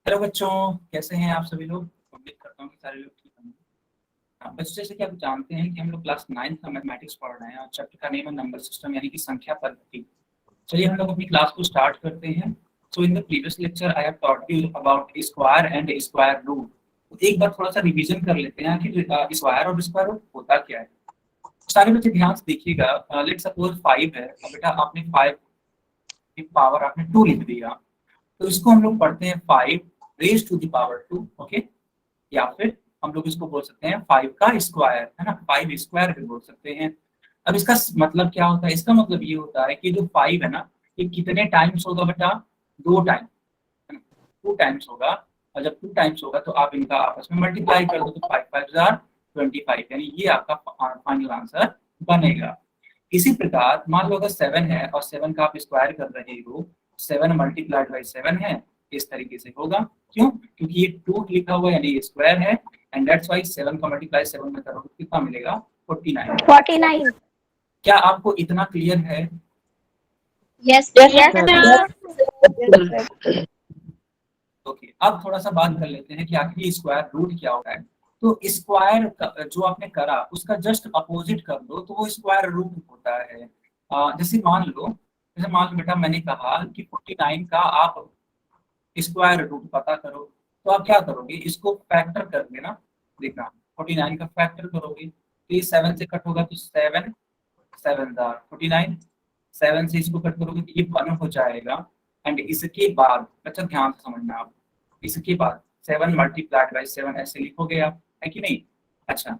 Hello बच्चों, कैसे हैं आप सभी लोग। उम्मीद करता हूँ कि सारे लोग ठीक होंगे। बच्चों, जैसे कि आप जानते हैं कि हम लोग क्लास 9 का मैथमेटिक्स पढ़ रहे हैं और चैप्टर का नेम है नंबर सिस्टम यानी कि संख्या पद्धति। चलिए हम लोग अपनी क्लास को स्टार्ट करते हैं। So in the previous lecture I have taught you about square and square root. एक बार थोड़ा सा रिवीजन कर लेते हैं कि स्क्वायर और स्क्वायर रूट होता क्या है। सारे बच्चे ध्यान से देखिएगा। लेट्स सपोज 5 है और बेटा आपने 5 की पावर आपने 2 लिख दिया, तो इसको हम लोग पढ़ते हैं 5 raise to the power 2। Okay, या फिर हम लोग इसको बोल सकते हैं 5 का स्क्वायर, है ना, 5 स्क्वायर भी बोल सकते हैं। अब इसका मतलब क्या होता है? इसका मतलब ये होता है कि जो 5 है ना, ये कितने टाइम्स होगा बेटा? 2 टाइम, 2 टाइम्स होगा। और जब 2 टाइम्स होगा तो आप इनका आपस में मल्टीप्लाई कर दो, तो 5 5 जार 25, यानी ये आपका फाइनल आंसर बनेगा। इसी प्रकार मान लो अगर 7 है और 7 का आप स्क्वायर कर रहे हो, 7 मल्टीप्लाइड बाई 7 है, इस तरीके से होगा। क्यों? क्योंकि ये 2 लिखा हुआ है यानी ये स्क्वायर है, एंड दैट्स व्हाई 7 का मल्टीप्लाई 7 में करोगे कितना मिलेगा? 49। क्या आपको इतना क्लियर है? यस ओके, अब थोड़ा सा बात कर लेते हैं कि आखिर स्क्वायर रूट क्या होता है। तो स्क्वायर जो आपने करा उसका जस्ट अपोजिट कर दो तो वो स्क्वायर रूट होता है। जैसे मान लो बेटा मैंने कहा कि 49 का आप स्क्वायर रूट पता करो, तो आप क्या करोगे? इसको फैक्टर कर देना। देखना 49 का फैक्टर करोगे तो ये 7 से कट होगा, तो 7 7 49, 7 से इसको कट करोगे तो ये 1 हो जाएगा। एंड इसके बाद अच्छा ध्यान से समझना आप, इसके बाद 7 मल्टीप्लाइड बाई 7 ऐसे लिखोगे आप, है कि नहीं? अच्छा,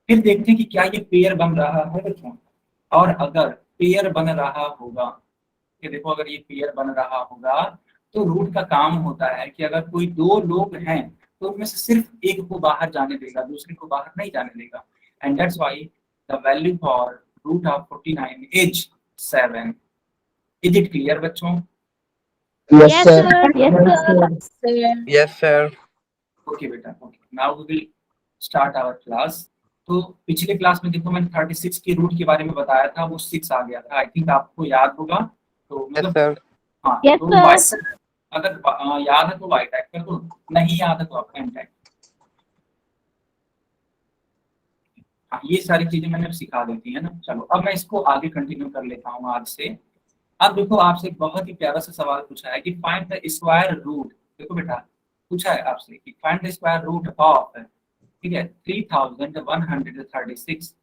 फिर देखते हैं कि क्या ये पेयर बन रहा है बच्चों। और अगर पेयर बन रहा होगा, कि देखो अगर ये पेयर बन रहा होगा तो रूट का काम होता है कि अगर कोई 2 लोग हैं तो उनमें से सिर्फ एक को बाहर जाने देगा, दूसरे को बाहर नहीं जाने देगा। And that's why the value for root of 49 is 7। Is it clear बच्चों? Yes, sir. Yes, sir. Okay बेटा, okay, now we will start our class. तो पिछले क्लास में देखो मैंने 36 के रूट के बारे में बताया था, वो 6 आ गया था। आई थिंक आपको याद होगा। तो Yes, मतलब sir. हाँ, Yes, तो sir. अगर याद है तो वाई टाइप कर दो, नहीं याद है तो आप एन टाइप। हाँ, ये सारी चीजें मैंने सिखा दी थी, है ना। चलो अब मैं इसको आगे कंटिन्यू कर लेता हूँ आज से। अब देखो आपसे एक बहुत ही प्यारा सा सवाल पूछा है कि फाइंड द स्क्वायर रूट। देखो बेटा, पूछा है आपसे कि find the square root of, ठीक है, 3136।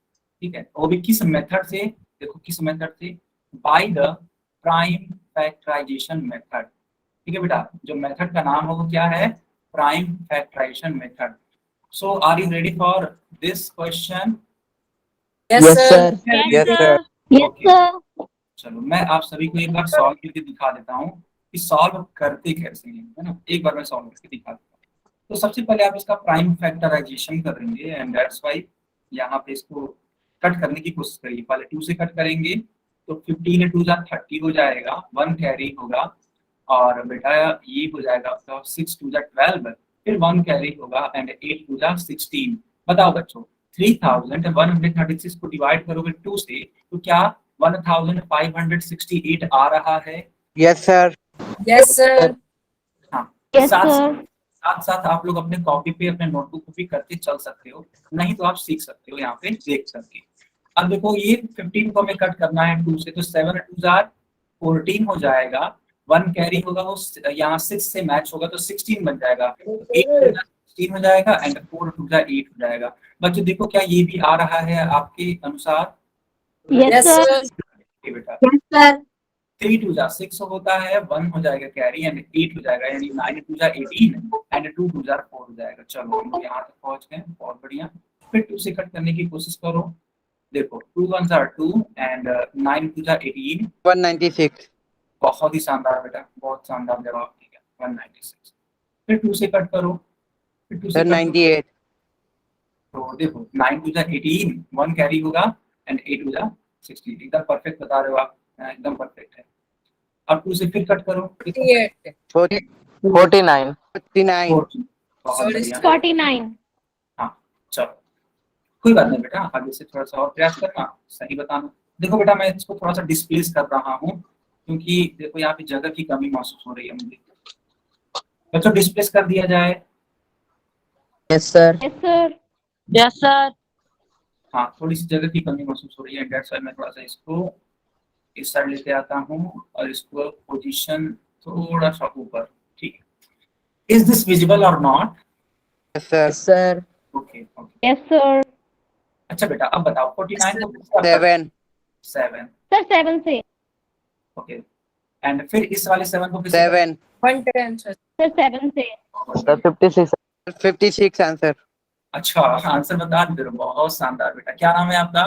ठीक है, वो भी किस मेथड से? देखो किस मेथड से? By the prime factorization method. ठीक है बेटा, जो मेथड का नाम है वो क्या है? Prime factorization method. So are you ready for this question? Yes, sir. Yes, sir. Yes, okay, sir. चलो मैं आप सभी को एक बार सॉल्व करके दिखा देता हूँ कि सॉल्व करते कैसे हैं, है ना। एक बार मैं सॉल्व करके दिखा देता हूँ। तो सबसे पहले आप इसका प्राइम फैक्टराइजेशन करेंगे, एंड दैट्स व्हाई यहाँ पे इसको कट करने की कोशिश करिए। पहले 2 से कट करेंगे तो 15 2 30 हो जाएगा, 1 कैरी होगा। और बेटा ये हो जाएगा आपका 6 2 12, फिर 1 कैरी होगा, एंड 8 2 16। बताओ बच्चों, 3136 को डिवाइड करोगे 2 से तो क्या 1568 आ रहा है? Yes, sir. Yes, sir. हाँ, Yes, साथ sir. साथ साथ आप लोग अपने कॉपी पे अपने नोटबुक पे भी करके चल सकते हो, नहीं तो आप सीख सकते हो यहाँ पे देख करके। अब देखो ये 15 को हमें कट करना है 2 से, तो 7 2 14 हो जाएगा। 1 कैरी होगा, वो यहाँ 6 से मैच होगा तो 16 बन जाएगा। 8 16 हो जाएगा, एंड 4 2 8 हो जाएगा। बच्चों देखो क्या ये भी आ रहा है आपके अनुसार? Yes, sir. ये बेटा Yes, sir. 3 2 6 होता है, 1 हो जाएगा कैरी, एंड 8 हो जाएगा, यानी 9 2 18, एंड 2 2 4 हो जाएगा। चलो हम लोग यहाँ तक पहुंच गए, बहुत बढ़िया। फिर 2 से कट करने की कोशिश करो। देखो 2 1 2 एंड 9 2 18। 196. बहुत ही शानदार बेटा, बहुत शानदार जवाब दिया, 196। फिर 2 से कट करो, फिर 2 से Sir, कट करो 98. तो देखो 9 2 18, 1 कैरी होगा, एंड 8 2 16। एकदम परफेक्ट बता रहे हो आप, एकदम परफेक्ट है। अब 2 से फिर कट करो, 49. 49. 49. हाँ, चलो कोई बात नहीं बेटा, आगे से थोड़ा सा और प्रयास करना, सही बताना। देखो बेटा मैं इसको थोड़ा सा डिस्प्लेस कर रहा हूँ क्योंकि देखो यहाँ पे जगह की कमी महसूस हो रही है मुझे। बच्चों डिस्प्लेस कर दिया जाए। Yes, sir. Yes, sir. Yes, sir. हाँ, थोड़ी सी जगह की कमी महसूस हो रही है, डेट्स व्हाई मैं थोड़ा सा इसको इस साइड लेके आता हूँ और इसको पोजीशन थोड़ा सा ऊपर। ठीक है, इज दिस विजिबल और not? Yes, sir. Yes, sir. Okay okay. Yes, sir. अच्छा बेटा अब बताओ 49 को किससे आप 7. 7। Sir, 7 से। ओके, एंड फिर इस वाले 7 को किससे 7. 110, sir. Sir, 7 से। Sir, 56. 56 answer. अच्छा, आंसर बता दे रहे हो, बहुत शानदार बेटा। क्या नाम है आपका?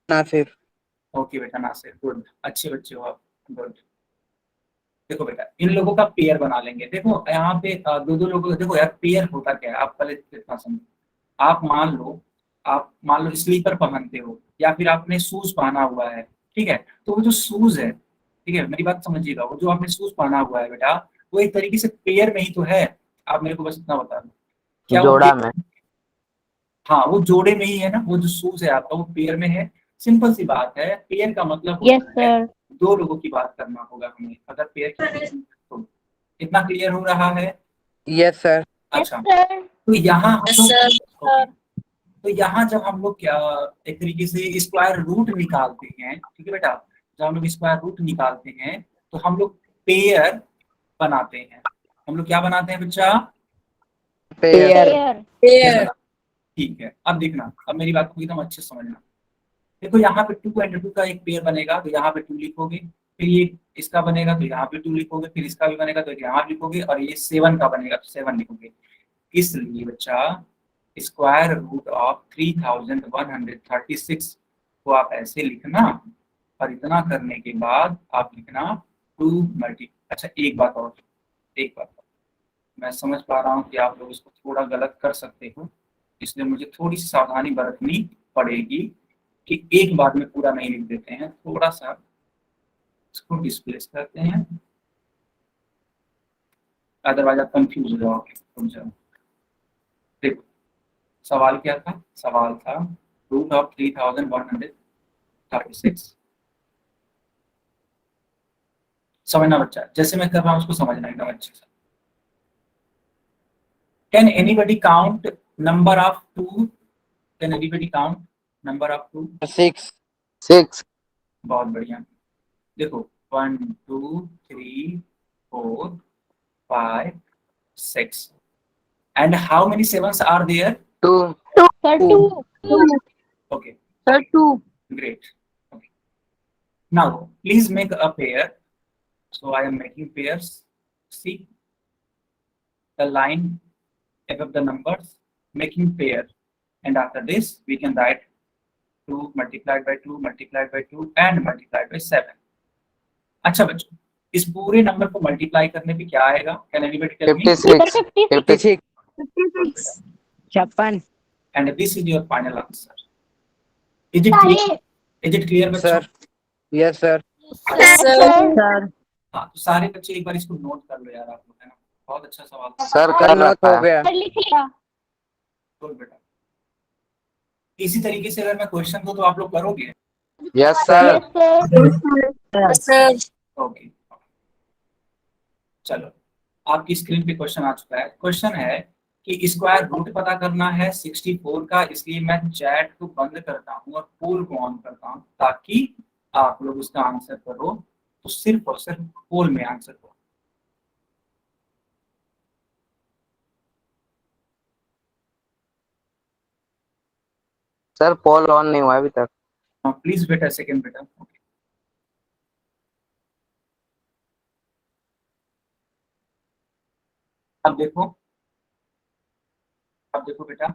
Nasir. ओके बेटा, नासिर, गुड, अच्छे बच्चे हो आप, गुड। देखो बेटा, इन लोगों का पेयर बना लेंगे। देखो यहाँ पे दो दो लोगों, देखो यार पेयर होता क्या है, आप पहले इतना समझो। आप मान लो स्लीपर पहनते हो या फिर आपने शूज पहना हुआ है, ठीक है, तो वो जो शूज है, ठीक है, मेरी बात समझिएगा, वो जो आपने शूज पहना हुआ है बेटा, वो एक तरीके से पेयर में ही तो है। आप मेरे को बस इतना बता दो, क्या वो जोड़ा पेयर- में। हाँ, वो जोड़े में ही है ना, वो जो शूज है आपका वो पेयर में है। सिंपल सी बात है, पेयर का मतलब Yes, होता है sir. दो लोगों की बात करना होगा हमें, अगर पेयर की तो। इतना क्लियर हो रहा है? Yes, sir. Yes, अच्छा, sir. तो यहाँ हम Yes, लोग sir. ओके, तो यहाँ जब हम लोग क्या एक तरीके से स्क्वायर रूट निकालते हैं, ठीक है बेटा, जब हम लोग स्क्वायर रूट निकालते हैं तो हम लोग पेयर बनाते हैं। हम लोग क्या बनाते हैं बच्चा? Pair. Pair. Pair. ठीक है, अब देखना, अब मेरी बात को एकदम अच्छे से समझना। देखो यहाँ पे 2 एंड 2 का एक पेयर बनेगा तो यहाँ पे 2 लिखोगे, फिर ये इसका बनेगा तो यहाँ पे 2 लिखोगे, फिर इसका भी बनेगा तो यहाँ लिखोगे, और ये 7 का बनेगा तो 7 लिखोगे। इसलिए बच्चा स्क्वायर रूट ऑफ 3136 को आप ऐसे लिखना, और इतना करने के बाद आप लिखना 2 मल्टी। अच्छा एक बात और, मैं समझ पा रहा हूँ कि आप लोग इसको थोड़ा गलत कर सकते हो, इसलिए मुझे थोड़ी सी सावधानी बरतनी पड़ेगी कि एक बार में पूरा नहीं लिख देते हैं, थोड़ा सा इसको डिस्प्लेस करते हैं, अदरवाइज आप कंफ्यूज हो जाओगे। देखो सवाल क्या था? सवाल था रूट ऑफ 3136। समझना बच्चा, जैसे मैं कर रहा हूँ उसको समझना एकदम अच्छे से। Can anybody count number of 2? Can anybody count number of 2? 6. 6. बहुत बढ़िया। देखो 1 2 3 4 5 6 and how many sevens are there? 2. Sir, 2. Okay, Sir, 2. great. Okay. Now please make a pair. So I am making pairs. See the line above the numbers, making pair, and after this we can write 2 multiplied by 2 multiplied by 2 and multiplied by 7. अच्छा बच्चों, इस पूरे number को multiply करने पे क्या आएगा? Can anybody tell me? 56. 56. 56. And this is your final answer. Is it clear? Is it clear बच्चों? Sir. Yes, sir. Yes, sir. Sir. हाँ, तो सारे बच्चे एक बार इसको नोट कर लो यार, आप लोग, है ना? बहुत अच्छा सवाल था। सर का नोट हो गया। Sir, लिख लिया। बोल बेटा, इसी तरीके से अगर मैं क्वेश्चन दूं तो आप लोग करोगे? Yes, sir. Yes, sir. Yes, sir. Okay, चलो आपकी स्क्रीन पे क्वेश्चन आ चुका है। क्वेश्चन है कि स्क्वायर रूट पता करना है 64 का, इसलिए मैं चैट को बंद करता हूँ और पोल को ऑन करता हूँ ताकि आप लोग उसका आंसर करो, तो सिर्फ और सिर्फ पोल में आंसर करो। सर पोल ऑन नहीं हुआ अभी तक। प्लीज बेटा, सेकंड बेटा। अब देखो, बेटा,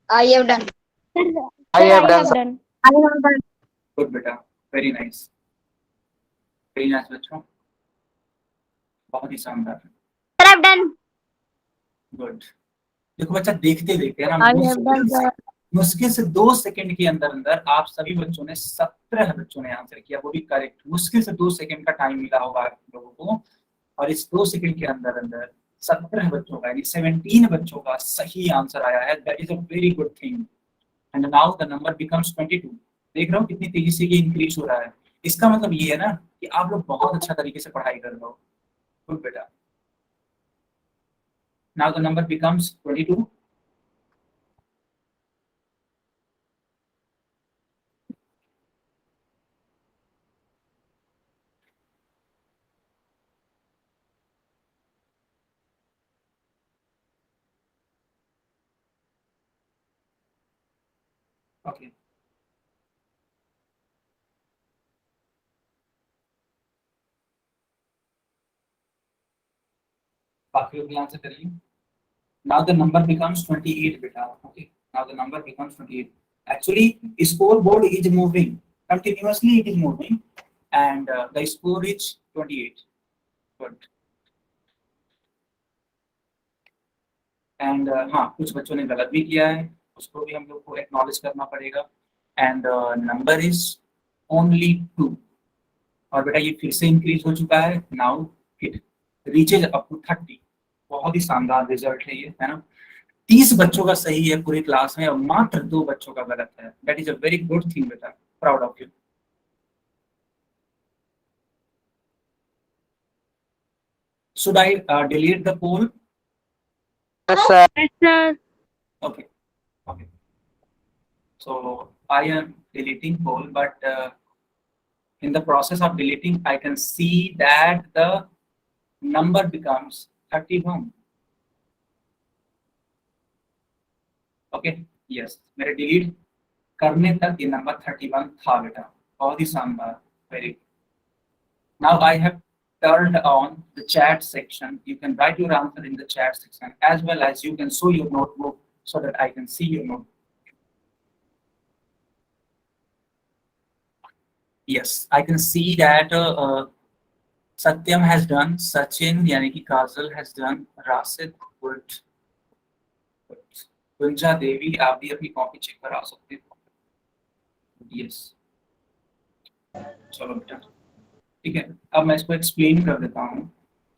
I have done. Sir, I have I done, have sir. done. I have done. Good बेटा, वेरी नाइस, बच्चों, बहुत ही शानदार, Sir, I have done. Good. देखो बच्चा, देखते देखते है ना, I have done, sir. मुश्किल से 2 सेकंड के अंदर अंदर आप सभी बच्चों ने 17 बच्चों ने आंसर किया, वो भी करेक्ट। मुश्किल से 2 सेकंड का टाइम मिला होगा आप लोगों को, और इस 2 सेकंड के अंदर अंदर 17 बच्चों का यानी 17 बच्चों का सही आंसर आया है। That is a very good thing. And now the number becomes 22। देख रहे हो कितनी तेजी से ये इंक्रीज हो रहा है। इसका मतलब ये है ना कि आप लोग बहुत अच्छा तरीके से पढ़ाई कर रहे हो। गुड बेटा। Now the number becomes 22। Okay, बाकी लोग ध्यान से करिए। Now the number becomes 28 beta. Okay. Now the number becomes 28. Actually, scoreboard is moving continuously. It is moving, and the score is 28. Good. And हाँ, कुछ बच्चों ने गलत भी किया है, उसको भी हम लोग को एक्नॉलेज करना पड़ेगा। And number is only 2. और बेटा ये फिर से इंक्रीज हो चुका है। Now it reaches up to 30. बहुत ही शानदार रिजल्ट है ये, है ना। 30 बच्चों का सही है पूरी क्लास में और मात्र 2 बच्चों का गलत है। That is a very good thing बेटा, proud of you. Should I delete the poll? Yes, sir. Yes, sir. Okay. Okay. So I am deleting poll, but in the process of deleting, I can see that the number becomes 31. Okay. Yes. मेरे delete करने तक ये number 31 था बेटा, बहुत ही शानदार, very good. Now I have turned on the chat section. You can write your answer in the chat section as well as you can show your notebook so that I can see your notebook. Yes, I can see that Satyam has done, Sachin यानी कि काजल has done, Rasid, good. गुंजा देवी, आप भी अपनी copy check करा सकते हो। Yes. चलो बेटा, ठीक है। अब मैं इसको एक्सप्लेन कर देता हूँ।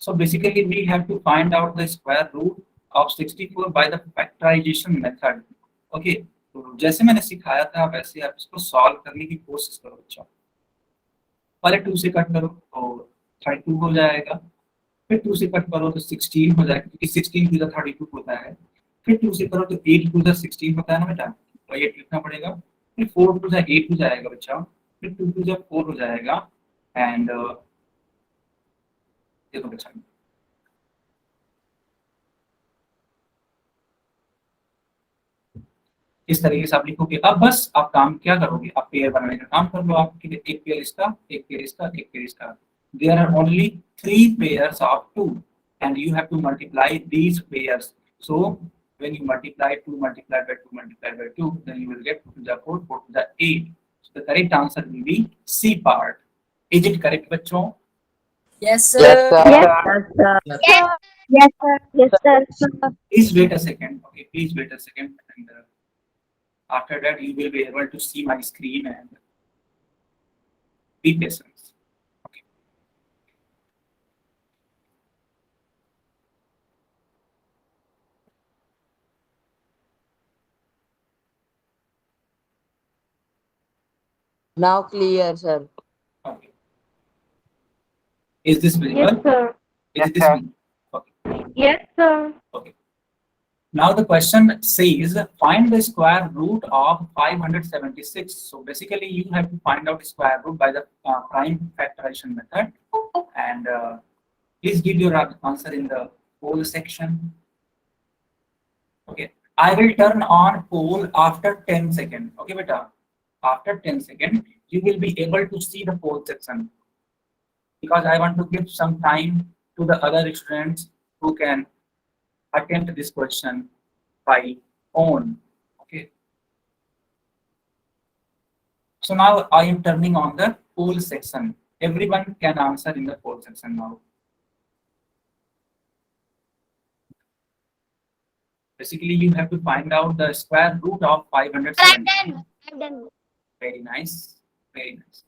So basically we have to find out the square root of 64 by the factorization method. Okay, तो जैसे मैंने सिखाया था वैसे आप इसको सॉल्व करने की कोशिश करो बच्चों। पहले 2 से कट करो तो 32 हो जाएगा, फिर 2 से कट करो तो 16 हो जाएगा क्योंकि 16 टू द 32 होता है। फिर 2 से करो तो 8 टू द 16 होता है ना बेटा, तो 8 लिखना पड़ेगा। फिर 4 टू द 8 हो जाएगा बच्चा, फिर 2 टू द 4 हो जाएगा। एंड देखो बच्चा, इस तरीके से आप लिखोगे। अब बस आप काम क्या करोगे, आप पेयर बनाने का काम कर लो। आपके लिए एक पेयर इसका, एक पेयर इसका, एक पेयर इसका। There are only 3 pairs of 2 and you have to multiply these pairs. So when you multiply 2 multiplied by 2 multiplied by 2, then you will get 2 to the 4, 4 to the 8. So the correct answer will be C part. Is it correct बच्चों? Yes, sir. Yes, sir. Yes, sir. Yes, sir. Yes, sir. Please wait a second. Okay, please wait a second. And after that, you will be able to see my screen and be patient. Okay. Now clear, sir. Okay. Is this visible? Yes, sir. Is Yes, this sir. visible? Okay. Yes, sir. Okay. Now the question says find the square root of 576. So basically you have to find out square root by the prime factorization method. And please give your answer in the poll section. Okay. I will turn on poll after 10 seconds. Okay, beta. After 10 seconds, you will be able to see the poll section. Because I want to give some time to the other students who can attempt this question by own. Okay. So now I am turning on the poll section. Everyone can answer in the poll section now. Basically, you have to find out the square root of 570. I'm done. Very nice. Very nice.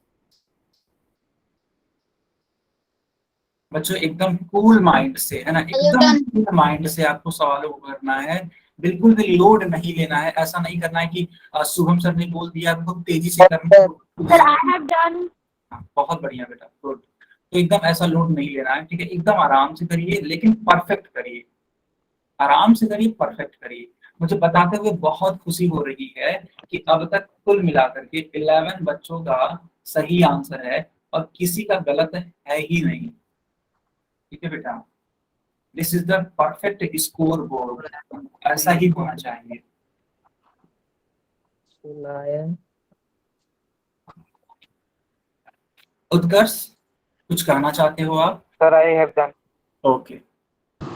बच्चों एकदम cool mind से, है ना, एकदम cool mind से आपको सवालों को करना है। बिल्कुल भी लोड नहीं लेना है। ऐसा नहीं करना है कि शुभम सर ने बोल दिया, बहुत तेजी से करना है। Sir, I have done. हाँ, बहुत बढ़िया बेटा, गुड। तो एकदम ऐसा लोड नहीं लेना है, ठीक है, एकदम आराम से करिए, लेकिन परफेक्ट करिए, आराम से करिए, परफेक्ट करिए। मुझे बताते हुए बहुत खुशी हो रही है कि अब तक कुल मिलाकर के 11 बच्चों का सही आंसर है और किसी का गलत है ही नहीं, ठीक है बेटा। This is the perfect score board, ऐसा ही होना चाहिए। उत्कर्ष, कुछ कहना चाहते हो आप? Sir, I have done. Okay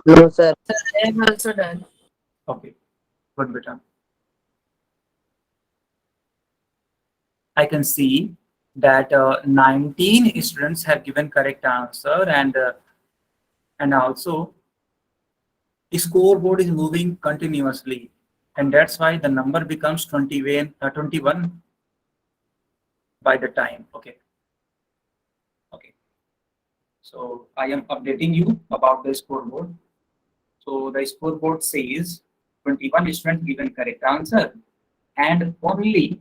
No, sir. I am also done. Okay, good बेटा। I can see that 19 students have given correct answer, and also scoreboard is moving continuously, and that's why the number becomes 21 by the time. Okay. So I am updating you about the scoreboard. So the scoreboard says 21 students given correct answer and only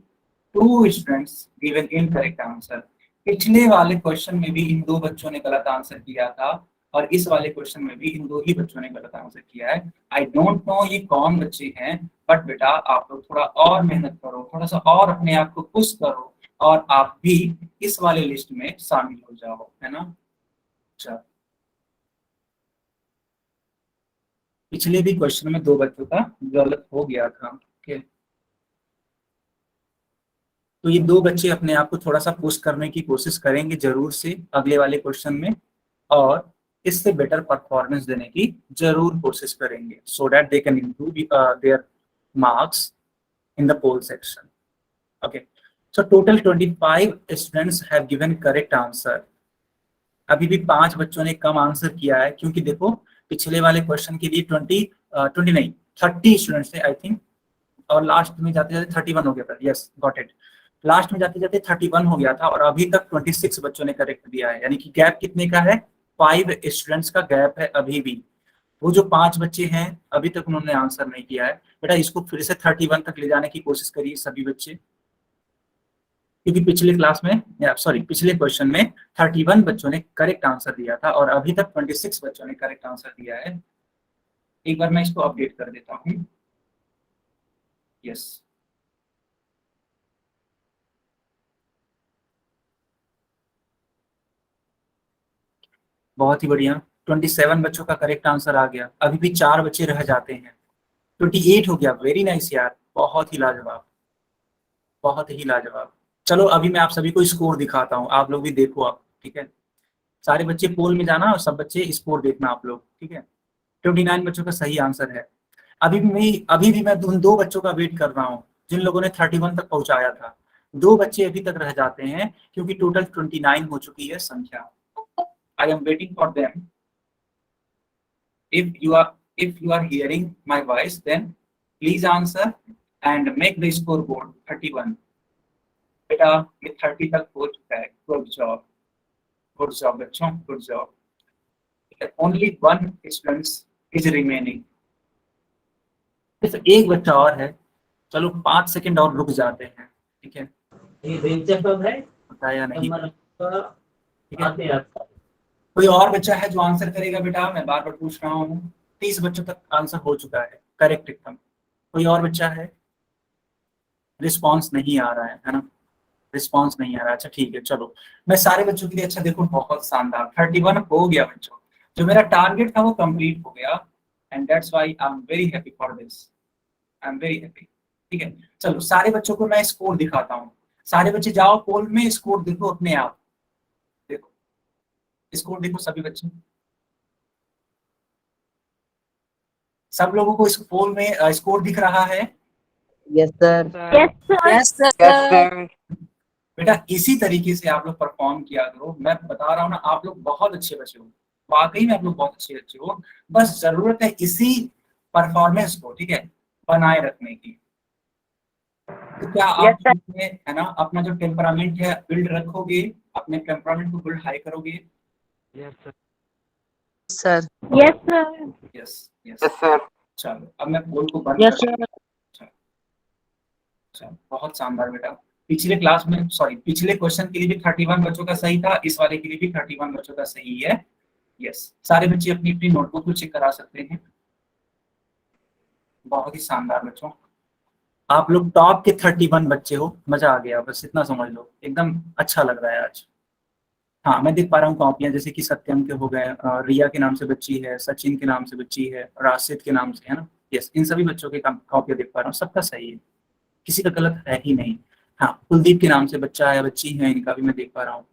2 students given incorrect answer. पिछले वाले question में भी इन 2 बच्चों ने गलत answer किया था और इस वाले क्वेश्चन में भी इन 2 ही बच्चों ने गलत आंसर किया है। आई डोंट नो ये कौन बच्चे हैं, बट बेटा आप लोग थोड़ा और मेहनत करो, थोड़ा सा और अपने आप को पुश करो और आप भी इस वाले लिस्ट में शामिल हो जाओ, है ना। चलो, पिछले भी क्वेश्चन में 2 बच्चों का गलत हो गया था। ओके, तो ये 2 बच्चे अपने आप को थोड़ा सा पुश करने की कोशिश करेंगे जरूर से अगले वाले क्वेश्चन में, और इससे बेटर परफॉर्मेंस देने की जरूर कोशिश करेंगे, so that they can improve their marks in the poll section. Okay, so total 25 students have given correct answer. अभी भी 5 बच्चों ने कम आंसर किया है, क्योंकि देखो पिछले वाले क्वेश्चन के लिए 20 नहीं 30 स्टूडेंट्स थे आई थिंक, और लास्ट में जाते जाते 31 हो गया था। यस, गॉट इट, लास्ट में जाते जाते 31 हो गया था और अभी तक 26 बच्चों ने करेक्ट दिया है, यानी कि गैप कितने का है, 5 स्टूडेंट्स का गैप है अभी भी। वो जो 5 बच्चे हैं अभी तक उन्होंने आंसर नहीं किया है, बेटा इसको फिर से 31 तक ले जाने की कोशिश करिए सभी बच्चे, क्योंकि पिछले क्लास में पिछले क्वेश्चन में 31 बच्चों ने करेक्ट आंसर दिया था और अभी तक 26 बच्चों ने करेक्ट आंसर दिया है। एक बार मैं इसको अपडेट कर देता हूँ। यस, बहुत ही बढ़िया, 27 बच्चों का करेक्ट आंसर आ गया, अभी भी 4 बच्चे रह जाते हैं, 28 हो गया। वेरी नाइस यार, बहुत ही लाजवाब, बहुत ही लाजवाब। चलो अभी मैं आप सभी को स्कोर दिखाता हूँ, आप लोग भी देखो आप, ठीक है। सारे बच्चे पोल में जाना और सब बच्चे स्कोर देखना आप लोग, ठीक है। 29 बच्चों का सही आंसर है। अभी भी मैं उन 2 बच्चों का वेट कर रहा हूँ जिन लोगों ने 31 तक पहुंचाया था। 2 बच्चे अभी तक रह जाते हैं क्योंकि टोटल 29 हो चुकी है संख्या। I am waiting for them. If you are hearing my voice, then please answer and make the scoreboard 31. बेटा ये 30 तक हो चुका है। गुड जॉब बच्चों, good job. Only 1 student is remaining. सिर्फ एक बच्चा और है, चलो 5 सेकंड और रुक जाते हैं, ठीक है। बताया नहीं, ठीक है। कोई और बच्चा है जो आंसर करेगा बेटा, मैं बार बार पूछ रहा हूँ। 30 बच्चों तक आंसर हो चुका है करेक्ट एकदम। कोई और बच्चा है? रिस्पांस नहीं आ रहा है ना, रिस्पांस नहीं आ रहा। अच्छा ठीक है, चलो मैं सारे बच्चों के लिए, अच्छा देखो बहुत शानदार, 31 हो गया बच्चों, जो मेरा टारगेट था वो कंप्लीट हो गया, and that's why I am very happy for this, I am very happy, ठीक है। चलो सारे बच्चों को मैं स्कोर दिखाता हूँ, सारे बच्चे जाओ पोल में, स्कोर देखो अपने आप, देखो स्कोर देखो सभी बच्चे, सब लोगों को इस पोल में स्कोर दिख रहा है? Yes, sir. Yes, sir. Yes, sir. Yes, sir. बेटा इसी तरीके से आप लोग परफॉर्म किया करो, मैं बता रहा हूँ ना, आप लोग बहुत अच्छे बच्चे हो, वाकई में आप लोग बहुत अच्छे बच्चे हो, बस जरूरत है इसी परफॉर्मेंस को, ठीक है, बनाए रखने की। तो क्या आप Yes, है ना अपना जो टेम्परामेंट है बिल्ड रखोगे, अपने टेम्परामेंट को बिल्ड हाई करोगे? Yes, sir. Sir. Yes, sir. Yes yes, Yes, sir. चलो अब मैं पोल को बंद Yes, कर sir. चलो, बहुत शानदार बेटा। पिछले क्लास में सॉरी पिछले क्वेश्चन के लिए भी 31 बच्चों का सही था, इस वाले के लिए भी 31 बच्चों का सही है। यस, सारे बच्चे अपनी अपनी नोटबुक को चेक करा सकते हैं। बहुत ही शानदार बच्चों, आप लोग टॉप के 31 बच्चे हो, मजा आ गया, बस इतना समझ लो, एकदम अच्छा लग रहा है आज। हाँ, मैं देख पा रहा हूँ कॉपियां, जैसे कि सत्यम के हो गए, रिया के नाम से बच्ची है, सचिन के नाम से बच्ची है, राशिद के नाम से, है ना। यस, इन सभी बच्चों के कॉपियां देख पा रहा हूँ, सबका सही है, किसी का गलत है ही नहीं। हाँ, कुलदीप के नाम से बच्चा है, बच्ची है, इनका भी मैं देख पा रहा हूँ।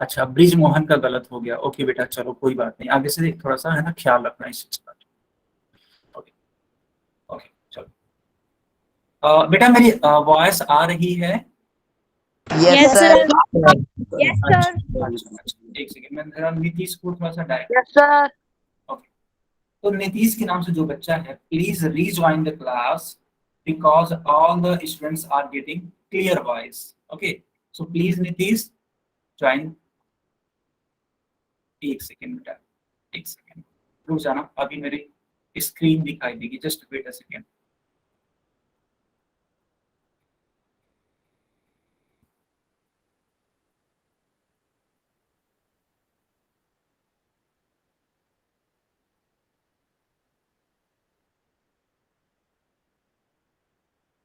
अच्छा, ब्रिज मोहन का गलत हो गया, ओके बेटा, चलो कोई बात नहीं, आगे से थोड़ा सा है ना ख्याल रखना इस चीज का। ओके ओके, चलो बेटा मेरी वॉइस आ रही है? Yes sir. Yes sir. अच्छा, एक सेकेंड, मैं जरा नीतीश को थोड़ा सा डायरेक्ट। Yes sir. ओके, तो नीतीश के नाम से जो बच्चा है, please rejoin the class because all the students are getting clear voice. Okay, so please Nitish join. एक सेकेंड बेटा, एक सेकेंड रुक जाना, अभी मेरी स्क्रीन दिखाई देगी, जस्ट वेट अ सेकेंड।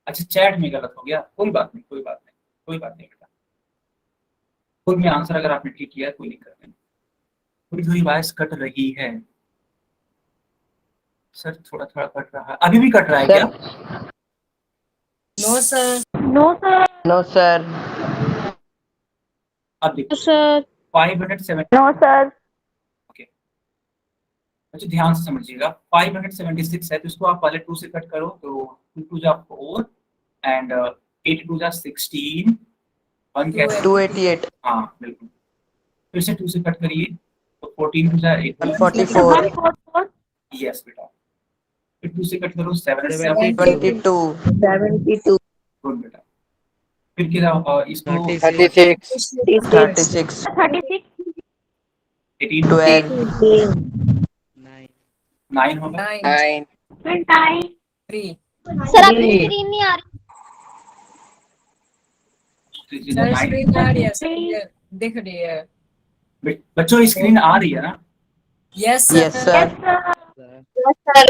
अच्छा, चैट में गलत हो गया, कोई बात नहीं, कोई बात नहीं, कोई बात नहीं बेटा, कोई भी आंसर अगर आपने ठीक किया कोई दिक्कत नहीं। थोड़ी थोड़ी वॉइस कट रही है सर, थोड़ा थोड़ा कट रहा है, अभी भी कट रहा है सर। क्या? No sir. No sir. No sir. अब देखो सर। 570। No sir. ओके, अच्छा ध्यान से समझिएगा, 576 है, तो इसको आप पहले 2 से कट करो, तो 2 2 जा 4 एंड 8 2 जा 16, 1 कैसे? 288। हाँ बिल्कुल, फिर से 2 से कट करिए, तो 14 2 जा 18, 144। यस बेटा, फिर 2 से कट करो 7 22। 72। गुड बेटा, फिर क्या इसको 36। 36। 36। 18 12। 9 होगा, 9। 3 सर आपकी स्क्रीन नहीं आ रही। सर 9। स्क्रीन आ रही है सर, ये दिख रही है। बच्चों स्क्रीन आ रही है ना? Yes yes sir. Sir. Yes sir.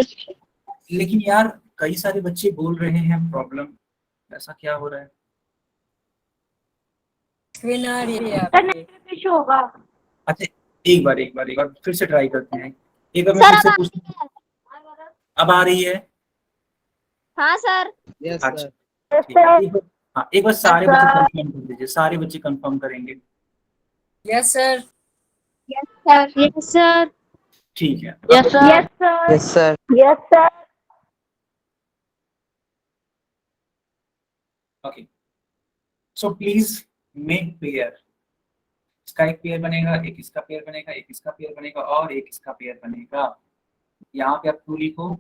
लेकिन यार कई सारे बच्चे बोल रहे हैं प्रॉब्लम, ऐसा क्या हो रहा है? स्क्रीन आ रही है सर आपकी। नेटवर्क इशू होगा। अच्छा, एक बार फिर से ट्राई करते हैं, एक बार मैं सर फिर से अब पूछ, अब आ रही है? हाँ सर। अच्छा यस ठीक है, सर। हाँ एक बार सारे बच्चे कंफर्म कर दीजिए, सारे बच्चे कंफर्म करेंगे। Yes sir. Yes sir. Yes sir. ठीक है, yes sir. Yes sir. Yes sir. Yes sir. Okay, so please make pair, इसका एक पेयर बनेगा, एक इसका पेयर बनेगा, एक इसका पेयर बनेगा और एक इसका पेयर बनेगा। यहाँ पे आप 2 लिखो,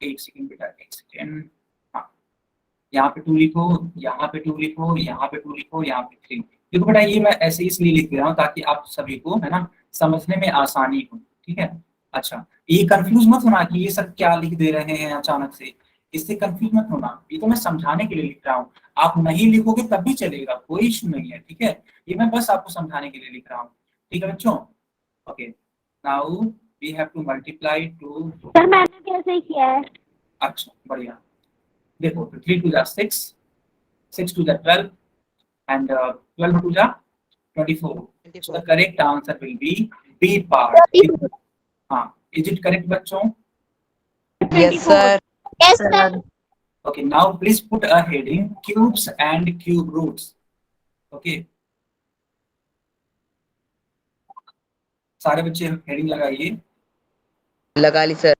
एक सेकेंड बेटा, एक सेकेंड, हाँ यहाँ पे 2 लिखो, यहाँ पे 2 लिखो, यहाँ पे 2 लिखो, यहाँ पे 3। देखो बेटा ये मैं ऐसे इसलिए लिख दे रहा हूँ ताकि आप सभी को है ना समझने में आसानी हो, ठीक है। अच्छा, ये कंफ्यूज मत होना कि ये सब क्या लिख दे रहे हैं अचानक से, इससे कंफ्यूज मत होना, ये तो मैं समझाने के लिए लिख रहा हूँ, आप नहीं लिखोगे तब भी चलेगा, कोई इशू नहीं है, ठीक है, ये मैं बस आपको समझाने के लिए लिख रहा हूँ, ठीक है बच्चों। Okay, now we have to multiply two. Sir मैंने भी ऐसे ही किया है। अच्छा बढ़िया, देखो 3 2 जा 6, 6 2 जा 12 and 12 2 ja 24. So the correct answer will be B part. हाँ, is it correct बच्चों? Yes sir. Yes sir. Okay, now please put a heading cubes and cube roots. Okay, सारे बच्चे हेडिंग लगाइए। लगा ली सर।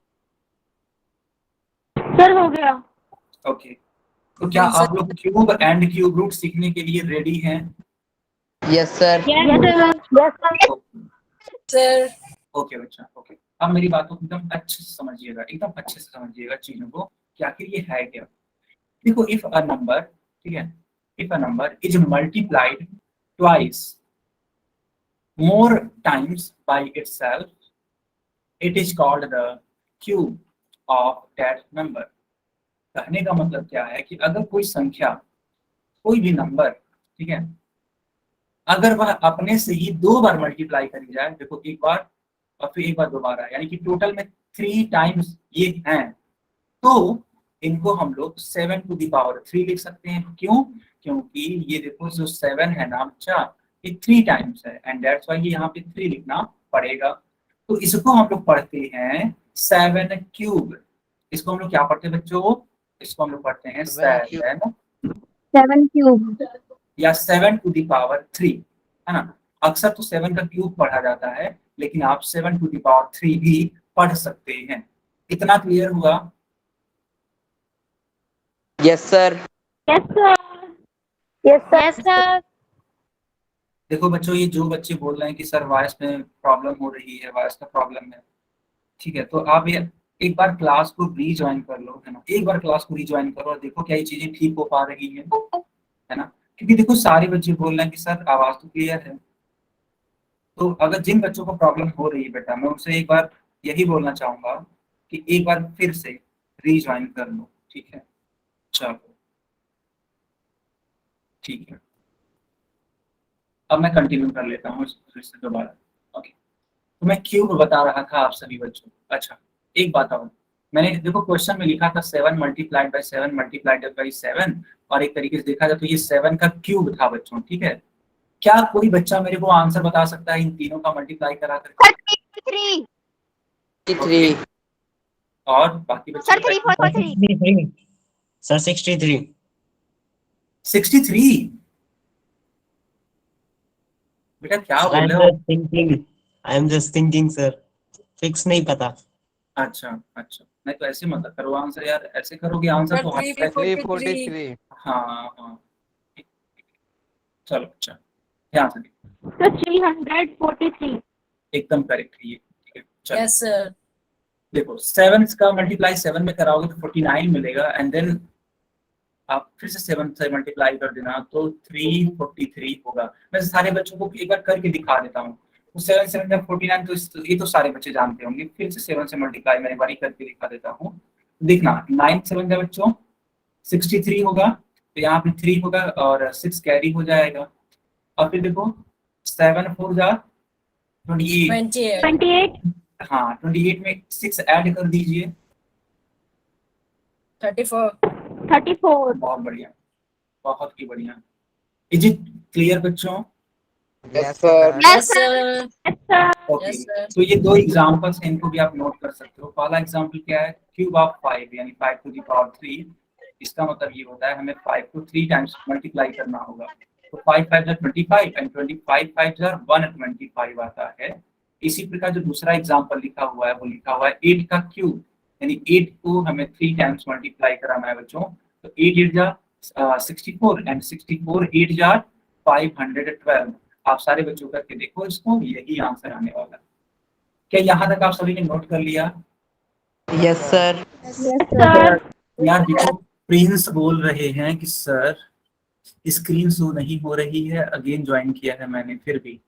सर हो गया। Okay, तो क्या आप लोग क्यूब एंड क्यूब रूट सीखने के लिए रेडी हैं? Yes sir. Yes sir. Yes sir. Sir okay बच्चा, ओके, अब मेरी बातों को एकदम अच्छे से समझिएगा, एकदम अच्छे से समझिएगा चीजों को कि आखिर ये है क्या। देखो इफ अ नंबर, ठीक है, if a number is multiplied twice more times by itself, it is called the cube of that number. कहने का मतलब क्या है कि अगर कोई संख्या, कोई भी नंबर, ठीक है, अगर वह अपने से ही 2 बार मल्टीप्लाई करी जाए, देखो एक बार और फिर एक बार दोबारा, यानी कि टोटल में 3 टाइम्स ये हैं, तो इनको हम लोग 7⁻³ लिख सकते हैं। क्यों? क्योंकि ये देखो जो 7 है ना बच्चा, ये 3 टाइम्स है एंड दैट्स व्हाई यहाँ पे 3 लिखना पड़ेगा। तो इसको हम लोग पढ़ते हैं 7³ इसको हम लोग क्या पढ़ते हैं बच्चों? इसको हम लोग पढ़ते हैं 7 7 क्यूब। या 7⁻³ है ना। अक्सर तो 7 का क्यूब पढ़ा जाता है, लेकिन आप 7⁻³ भी पढ़ सकते हैं। इतना क्लियर हुआ? Yes sir. Yes sir. Yes sir. देखो बच्चों, ये जो बच्चे बोल रहे हैं कि सर वॉइस में प्रॉब्लम हो रही है, वॉइस का प्रॉब्लम है, ठीक है, तो आप ये एक बार क्लास को रीज्वाइन कर लो, है ना। एक बार क्लास को रीज्वाइन करो और देखो क्या ये चीजें ठीक हो पा रही है ना। क्योंकि देखो सारे बच्चे बोल रहे हैं कि सर आवाज तो क्लियर है। तो अगर जिन बच्चों को प्रॉब्लम हो रही है बेटा, मैं उनसे एक बार यही बोलना चाहूंगा कि एक बार फिर से रीज्वाइन कर लो, ठीक है। चलो ठीक है, अब मैं कंटिन्यू कर लेता हूँ फिर से दोबारा। ओके, तो मैं क्यूब बता रहा था आप सभी बच्चों। अच्छा, एक बात और, मैंने देखो क्वेश्चन में लिखा था 7 × 7 × 7 और एक तरीके से देखा जाए तो ये 7 का क्यूब था बच्चों, ठीक है। क्या कोई बच्चा मेरे को आंसर बता सकता है इन तीनों का मल्टीप्लाई करा करके? 33। 63। और बाकी बच्चे? सर 343। सर 63। 63? बेटा क्या आई बोल एम रहे हो? Just thinking, I am just thinking sir, fix नहीं पता। अच्छा अच्छा, नहीं तो ऐसे मत करो आंसर यार, ऐसे करोगे आंसर तो सर 343। हाँ हाँ, चलो अच्छा, ध्यान से देखो। सर 343। एकदम करेक्ट है ये, ठीक है। चलो यस सर। देखो 7 का मल्टीप्लाई 7 में कराओगे तो 49 मिलेगा एंड देन आप फिर से 7 से मल्टीप्लाई कर देना तो 343 होगा। मैं सारे बच्चों को एक बार करके दिखा देता हूँ। तो 7 7 जब 49, तो ये तो सारे बच्चे जानते होंगे। फिर से 7 से मल्टीप्लाई मैं एक बार करके दिखा देता हूँ। देखना 9 7 जब बच्चों 63 होगा, तो यहाँ पे 3 होगा और 6 कैरी हो जाएगा। और फिर देखो 7 4 जा 28, 28। 28। हाँ 28 में 6 ऐड कर दीजिए। 34। 34। बहुत बढ़िया, बहुत ही बढ़िया। इज इट क्लियर बच्चों? Yes sir. Yes sir. Yes sir. Okay, yes sir. तो ये 2 एग्जांपल्स हैं, इनको भी आप नोट कर सकते हो। पहला एग्जांपल क्या है? क्यूब ऑफ 5 यानी 5⁻³ इसका मतलब ये होता है हमें 5 को 3 टाइम्स मल्टीप्लाई करना होगा। तो 5 5 जा 25 एंड 25 5 जा 125 आता है। इसी प्रकार जो दूसरा एग्जांपल लिखा हुआ है वो लिखा हुआ है 8 का क्यूब, यानी 8 को हमें 3 टाइम्स मल्टीप्लाई कराना है बच्चों। तो 8 8 जा 64 एंड 64 8 जा 512। आप सारे बच्चों करके देखो इसको, यही आंसर आने वाला है। क्या यहाँ तक आप सभी ने नोट कर लिया? Yes sir. Yes sir. यार देखो, प्रिंस बोल रहे हैं कि सर स्क्रीन शो नहीं हो रही है, अगेन ज्वाइन किया है मैंने फिर भी।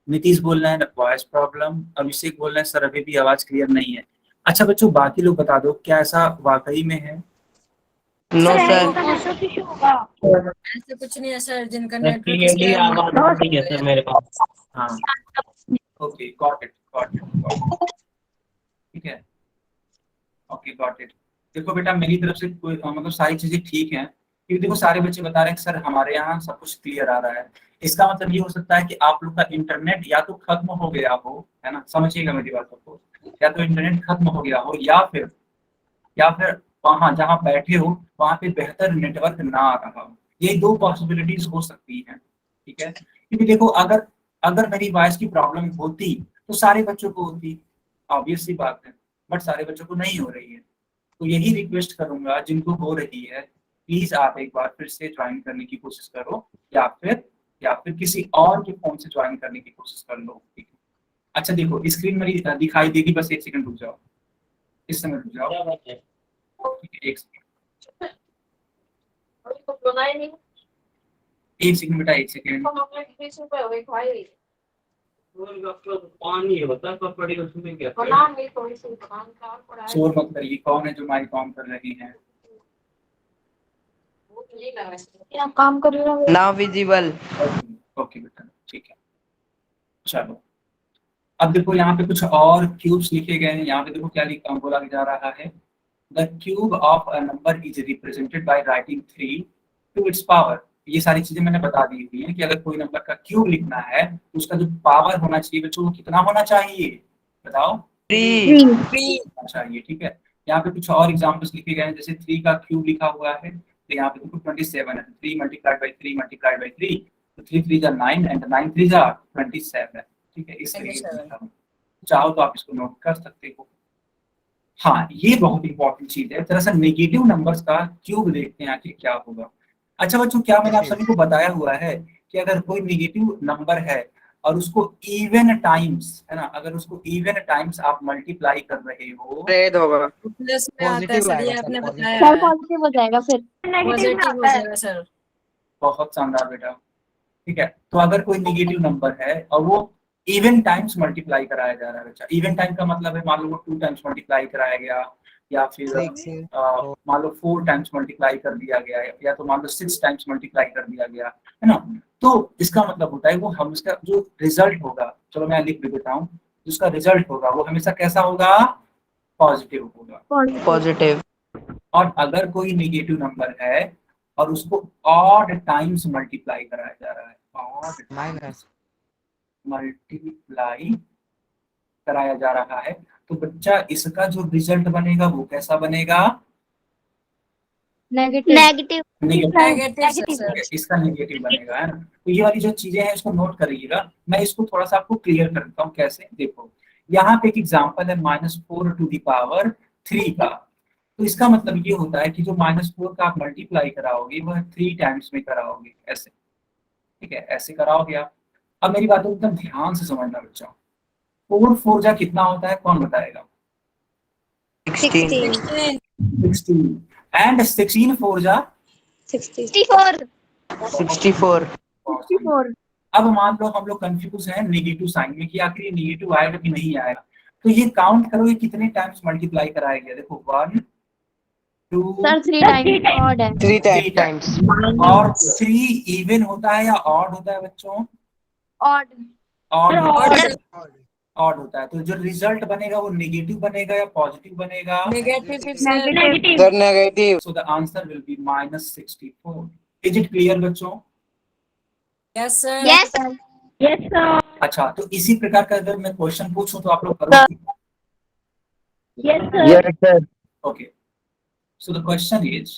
नीतीश बोल रहे हैं वॉइस प्रॉब्लम, अभिषेक बोल रहे हैं सर अभी भी आवाज क्लियर नहीं है। अच्छा बच्चों, बाकी लोग बता दो क्या ऐसा वाकई में है? No sir sir. ऐसा नेटवर्क इशू होगा। ऐसे कुछ नहीं है सर, जिनका सर नेटवर्क क्लियरली आवाज आ रही है सर मेरे पास। हाँ okay, got it got it got it, ठीक है, ओके गॉट इट। देखो बेटा मेरी तरफ से कोई मतलब सारी चीजें ठीक हैं, क्योंकि देखो सारे बच्चे बता रहे हैं कि सर हमारे यहाँ सब कुछ क्लियर आ रहा है। इसका मतलब ये हो सकता है कि आप लोग का इंटरनेट या तो खत्म हो गया हो, है ना, समझिएगा मेरी बातों को, या तो इंटरनेट खत्म हो गया हो या फिर वहां जहाँ बैठे हो वहां पे बेहतर नेटवर्क ना आ रहा हो। ये 2 पॉसिबिलिटीज हो सकती हैं, ठीक है। क्योंकि देखो अगर अगर मेरी वॉइस की प्रॉब्लम होती तो सारे बच्चों को होती, ऑब्वियस सी बात है, बट सारे बच्चों को नहीं हो रही है। तो यही रिक्वेस्ट करूंगा जिनको हो रही है, प्लीज आप एक बार फिर से ज्वाइन करने की कोशिश करो या फिर किसी और के फोन से ज्वाइन करने की कोशिश कर लो, ठीक है। अच्छा देखो स्क्रीन मेरी दिखाई देगी, बस 1 सेकंड रुक जाओ, इस समय रुक जाओ, ठीक है, 1 सेकंड, 1 सेकंड बेटा, 1 सेकंड। पानी होता कपड़े उसमें क्या? शोर मत करिए, कौन है जो माइक ऑन कर रही हैं? क्या काम कर रहे हो? Now visible. ओके बेटा ठीक है। चलो अब देखो यहाँ पे कुछ और क्यूब्स लिखे गए हैं। यहाँ पे देखो क्या लिखा बोला जा रहा है, the cube of a number is represented by writing 3 to its power. ये सारी चीजें मैंने बता दी हुई है कि अगर कोई नंबर का क्यूब लिखना है तो उसका जो पावर होना चाहिए बच्चों वो कितना होना चाहिए बताओ? 3. होना चाहिए। ठीक है, यहाँ पे कुछ और एग्जांपल्स लिखे गए हैं, जैसे 3 का क्यूब लिखा हुआ है तो यहाँ पे देखो 27 है, 3 मल्टीप्लाइड बाई 3 मल्टीप्लाइड बाई 3 तो 3 3 जा 9 एंड 9 3 जा 27। ठीक है, इस तरीके से लिखा हुआ है। चाहो तो आप इसको नोट कर सकते हो। हाँ ये बहुत इंपॉर्टेंट चीज है। दरअसल नेगेटिव नंबर्स का क्यूब देखते हैं आखिर क्या होगा। अच्छा बच्चों, क्या मैंने आप सभी को बताया हुआ है कि अगर कोई नेगेटिव नंबर है और उसको इवन टाइम्स, है ना, अगर उसको इवन टाइम्स आप मल्टीप्लाई कर रहे हो Red होगा. प्लस में आता है सर, ये आपने बताया सर है। पॉजिटिव हो जाएगा फिर। नेगेटिव पॉजिटिव हो आता है। जाएगा सर। बहुत शानदार बेटा। ठीक है, तो अगर कोई नेगेटिव नंबर है और वो इवन टाइम्स मल्टीप्लाई कराया जा रहा है बच्चा, इवन टाइम का मतलब है मान लो वो 2 टाइम्स मल्टीप्लाई कराया गया या फिर मान लो 4 टाइम्स मल्टीप्लाई कर दिया गया या तो मान लो 6 टाइम्स मल्टीप्लाई कर दिया गया, है ना, तो इसका मतलब होता है वो हम इसका जो रिजल्ट होगा, चलो मैं लिख भी देता हूँ, जिसका रिजल्ट होगा वो हमेशा कैसा होगा? पॉजिटिव होगा। Positive. और अगर कोई नेगेटिव नंबर है और उसको ऑड टाइम्स मल्टीप्लाई कराया जा रहा है, ऑड माइनस मल्टीप्लाई कराया जा रहा है, तो बच्चा इसका जो रिजल्ट बनेगा वो कैसा बनेगा? नेगेटिव। Negative sir. इसका नेगेटिव बनेगा, है ना। तो ये वाली जो चीजें हैं इसको नोट करिएगा। मैं इसको थोड़ा सा आपको क्लियर करता हूँ कैसे। देखो यहाँ पे एक एग्जांपल है -4 टू द पावर 3 का, तो इसका मतलब ये होता है कि जो -4 का आप मल्टीप्लाई कराओगे वह 3 टाइम्स में कराओगे, ऐसे। ठीक है, ऐसे कराओगे आप। अब मेरी बात एकदम ध्यान से समझना बच्चा, 4 4 जा कितना होता है कौन बताएगा? 16. 16 एंड 16 4 जा 64। 64. 64। अब मान लो हम लोग कंफ्यूज हैं नेगेटिव साइन में कि आखिर ये नेगेटिव आएगा कि नहीं आएगा, तो ये काउंट करो ये कितने टाइम्स मल्टीप्लाई कराया गया। देखो 1 2 सर 3 टाइम्स ऑड है। 3 times. और 3 इवन होता है या ऑड होता है बच्चों? ऑड। Odd Odd. ऑड होता है। तो जो रिजल्ट बनेगा वो नेगेटिव बनेगा या पॉजिटिव बनेगा? Negative sir. Sir, negative. So the answer will be -64। Is it clear बच्चों? Yes sir. Yes sir. अच्छा, तो इसी प्रकार का अगर मैं क्वेश्चन पूछूं तो आप लोग करोगे? Yes sir. Yes, sir. Okay. So the question is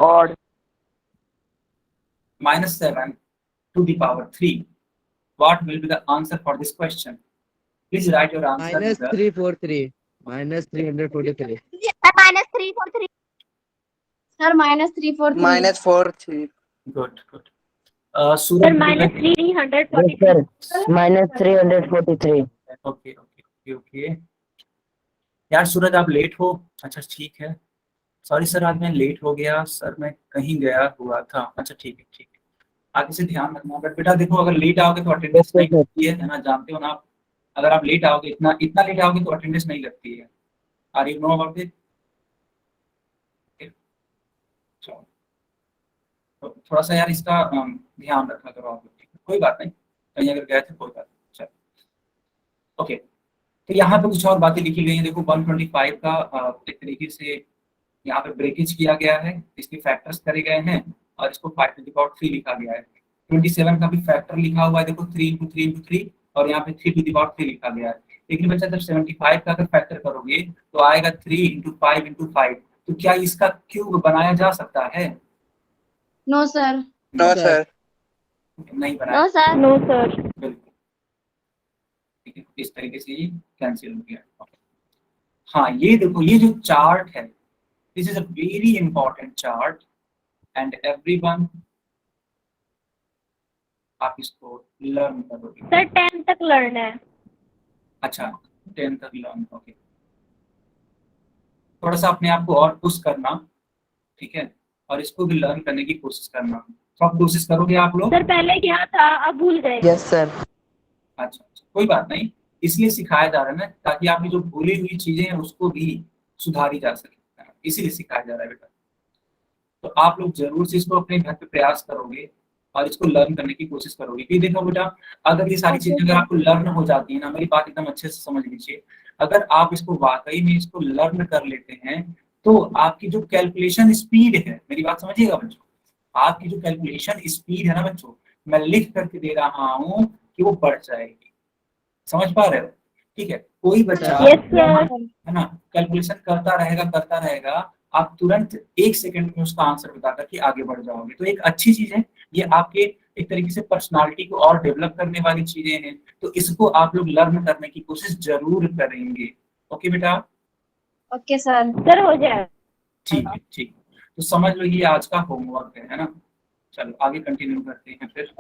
Odd. -7 to the power 3. What will be the answer for this question? Please write your answer. in the- -343. -343. -343। Sir -343। -4. Good, good. Suraj, -343। -343. Okay, okay, okay, okay. यार सूरज आप late हो? अच्छा ठीक है, sorry sir आज मैं late हो गया सर, मैं कहीं गया हुआ था। अच्छा ठीक है ठीक है, आगे से ध्यान रखना। बट बेटा देखो अगर लेट आओगे तो अटेंडेंस नहीं लगती है ना, जानते हो ना आप। अगर आप लेट आओगे इतना इतना लेट आओगे तो अटेंडेंस नहीं लगती है। Are you know about it? तो थोड़ा सा यार इसका ध्यान रखा करो आप लोग। कोई बात नहीं, कहीं अगर गए थे कोई बात नहीं। चलो ओके, तो यहाँ पे कुछ और बातें लिखी गई हैं। देखो 125 का एक तरीके से यहाँ पे ब्रेकेज किया गया है, इसके फैक्टर्स करे गए हैं और इसको 5 to the power 3 लिखा गया है। 27 का भी फैक्टर लिखा हुआ है, देखो 3 × 3 × 3 और यहाँ पे 3 to the power 3 लिखा गया है। लेकिन बच्चा जब 75 का अगर फैक्टर करोगे तो आएगा 3 × 5 × 5। तो क्या इसका क्यूब बनाया जा सकता है? No sir. No, sir. नहीं बनाया। No sir. बिल्कुल ठीक है, इस तरीके से ये कैंसिल हो गया। हाँ ये देखो ये जो चार्ट है, this is a very important chart and everyone आप इसको लर्न करोगे। सर 10 तक लर्न है। अच्छा 10 तक लर्न, ओके। थोड़ा सा अपने आप को और पुश करना, ठीक है, और इसको भी लर्न करने की कोशिश करना। तो आप कोशिश करोगे आप लोग? सर पहले क्या था अब भूल गए। Yes, sir. अच्छा कोई बात नहीं, इसलिए सिखाया जा रहा है ना ताकि आपकी जो भूली हुई चीजें हैं उसको भी सुधारी जा सके, इसीलिए सिखाया जा रहा है बेटा। तो आप लोग जरूर से इसको अपने घर पे प्रयास करोगे और इसको लर्न करने की कोशिश करोगे। क्योंकि देखो बेटा, अगर ये सारी चीजें अगर आपको लर्न हो जाती है ना, मेरी बात एकदम अच्छे से समझ लीजिए, अगर आप इसको वाकई में इसको लर्न कर लेते हैं तो आपकी जो कैलकुलेशन स्पीड है, मेरी बात समझिएगा बच्चों, आपकी जो कैलकुलेशन स्पीड है ना बच्चों, मैं लिख करके दे रहा हूँ कि वो बढ़ जाएगी। समझ पा रहे हो? ठीक है, कोई बच्चा Yes, sir. है ना कैलकुलेशन करता रहेगा, आप तुरंत 1 सेकंड में उसका आंसर बता करके आगे बढ़ जाओगे। तो एक अच्छी चीज है, ये आपके एक तरीके से पर्सनालिटी को और डेवलप करने वाली चीजें हैं, तो इसको आप लोग लर्न करने की कोशिश जरूर करेंगे। ओके बेटा? Okay, sir. Sir, हो जाए. ठीक है, ठीक। तो समझ लो ये आज का होमवर्क है ना। चलो आगे कंटिन्यू करते हैं फिर।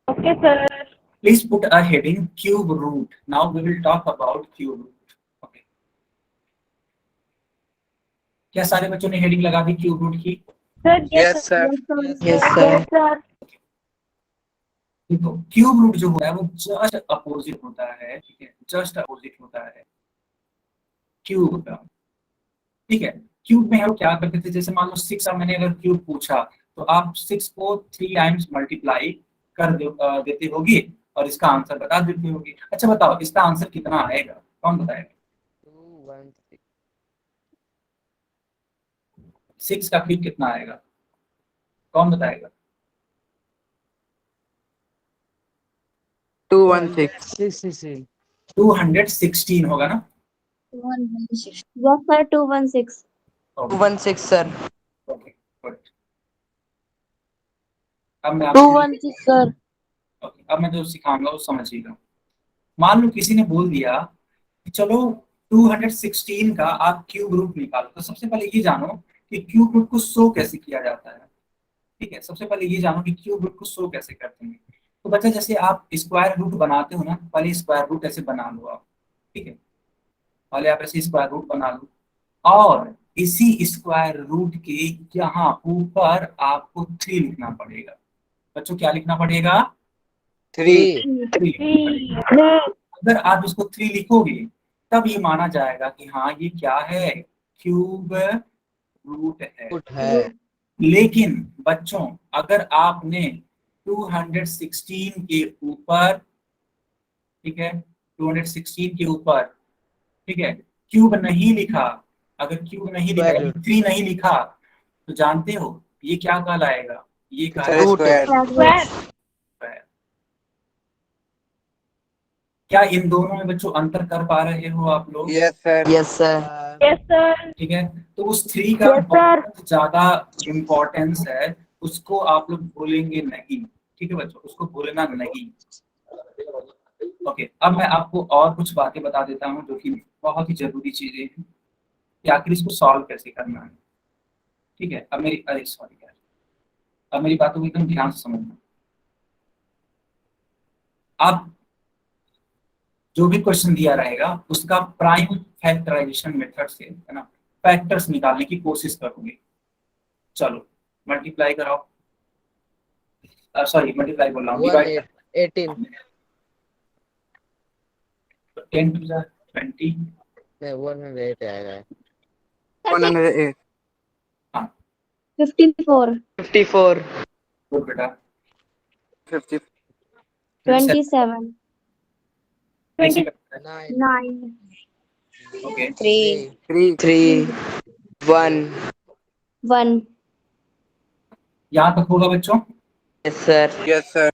Okay, sir. Please put a heading cube root. Now we will talk about cube root. Okay. क्या सारे बच्चों ने हेडिंग लगा दी क्यूब रूट की? Sir, Yes, sir. Yes, sir. Yes, sir. देखो क्यूब रूट जो होता है वो जस्ट अपोजिट होता है, ठीक है, जस्ट अपोजिट होता है क्यूब का। ठीक है, क्यूब में हम क्या करते थे, जैसे मान लो 6 का मैंने अगर क्यूब पूछा तो आप 6 को 3 टाइम्स मल्टीप्लाई कर देते होगी और इसका आंसर बता देते होगी। अच्छा बताओ इसका आंसर कितना आएगा, कौन बताएगा? 6 का क्यूब कितना आएगा, कौन बताएगा? 216. 216 होगा ना? 216. Yes, sir. 216. 216 sir. Okay good. अब मैं आपको 216, sir. ओके, अब मैं जो सिखाऊंगा वो समझिएगा। मान लो किसी ने बोल दिया कि चलो 216 का आप क्यूब रूट निकालो, तो सबसे पहले ये जानो कि क्यूब रूट को शो कैसे किया जाता है। ठीक है, सबसे पहले ये जानो कि क्यूब रूट को शो कैसे करते हैं। तो बच्चा जैसे आप स्क्वायर रूट बनाते हो ना, पहले स्क्वायर रूट ऐसे बना लो आप। ठीक है, पहले आप ऐसे स्क्वायर रूट बना लो और इसी स्क्वायर रूट के यहाँ ऊपर आपको 3 लिखना पड़ेगा। बच्चों क्या लिखना पड़ेगा? 3. 3। अगर आप इसको 3 लिखोगे तब ये माना जाएगा कि हाँ ये क्या है, क्यूब रूट है। लेकिन बच्चों अगर आपने 216 के ऊपर, ठीक है, 216 के ऊपर, ठीक है, क्यूब नहीं लिखा, अगर क्यूब नहीं लिखा, 3 नहीं लिखा, तो जानते हो ये क्या कहलाएगा? ये कहलाएगा। क्या इन दोनों में बच्चों अंतर कर पा रहे हो आप लोग? Yes sir. Yes sir. Yes, sir. ठीक है, तो उस 3 का बहुत ज्यादा इम्पोर्टेंस है, उसको आप लोग भूलेंगे नहीं। ठीक है बच्चों, उसको भूलना नहीं। ओके, अब मैं आपको और कुछ बातें बता देता हूँ जो कि बहुत ही जरूरी चीजें हैं कि आखिर इसको सॉल्व कैसे करना है। ठीक है, अब मेरी सॉरी यार, अब मेरी बातों को एकदम ध्यान से समझना। आप जो भी क्वेश्चन दिया रहेगा उसका प्राइम फैक्टराइजेशन मेथड से, है ना, फैक्टर्स निकालने की कोशिश करोगे। चलो मल्टीप्लाई कराओ, सॉरी मल्टीप्लाई बोल रहा हूँ, डिवाइड। 18. 10 to the 20, 108 आएगा. 108. 54. 54. गुड बेटा। 50. 27. 9. 9. ओके, 3. 1. 1. यहाँ तक होगा बच्चों? Yes sir. Yes sir.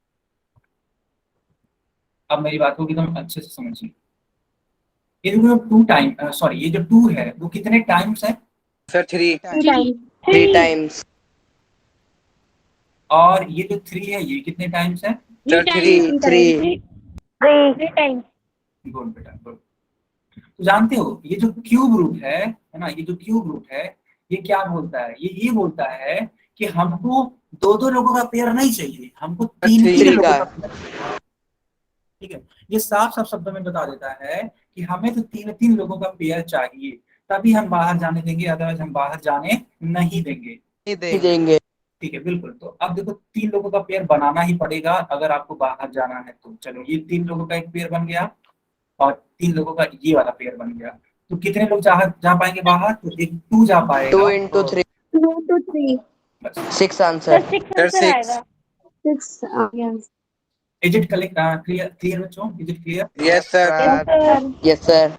अब मेरी बात को एकदम अच्छे से समझिए। ये जो 2 टाइम, सॉरी ये जो 2 है वो कितने टाइम्स है? Sir 3. 3. 3 times. और ये जो 3 है ये कितने टाइम्स है? Sir 3. 3. 3 times. गुड बेटा, गुड। तो जानते हो ये जो क्यूब रूट है ना, ये जो क्यूब रूट है ये क्या बोलता है? ये बोलता है कि हमको 2 लोगों का पेयर नहीं चाहिए, हमको 3 लोगों का पेयर चाहिए। ठीक है, ये साफ साफ शब्दों में बता देता है कि हमें तो 3 लोगों का पेयर चाहिए, तभी हम बाहर जाने देंगे, अदरवाइज हम बाहर जाने नहीं देंगे। ठीक है, बिल्कुल। तो अब देखो 3 लोगों का पेयर बनाना ही पड़ेगा अगर आपको बाहर जाना है। तो चलो ये 3 लोगों का एक पेयर बन गया और 3 लोगों का ये वाला पेयर बन गया। तो कितने लोग जा पाएंगे बाहर? तो एक 2 जा पाएगा। 2 into 3. 2 to 3. बस। 6 answer. Sir, 6. 6. Yes. Is it clear clear बच्चों, is it clear? Yes, sir. Sir. Yes sir.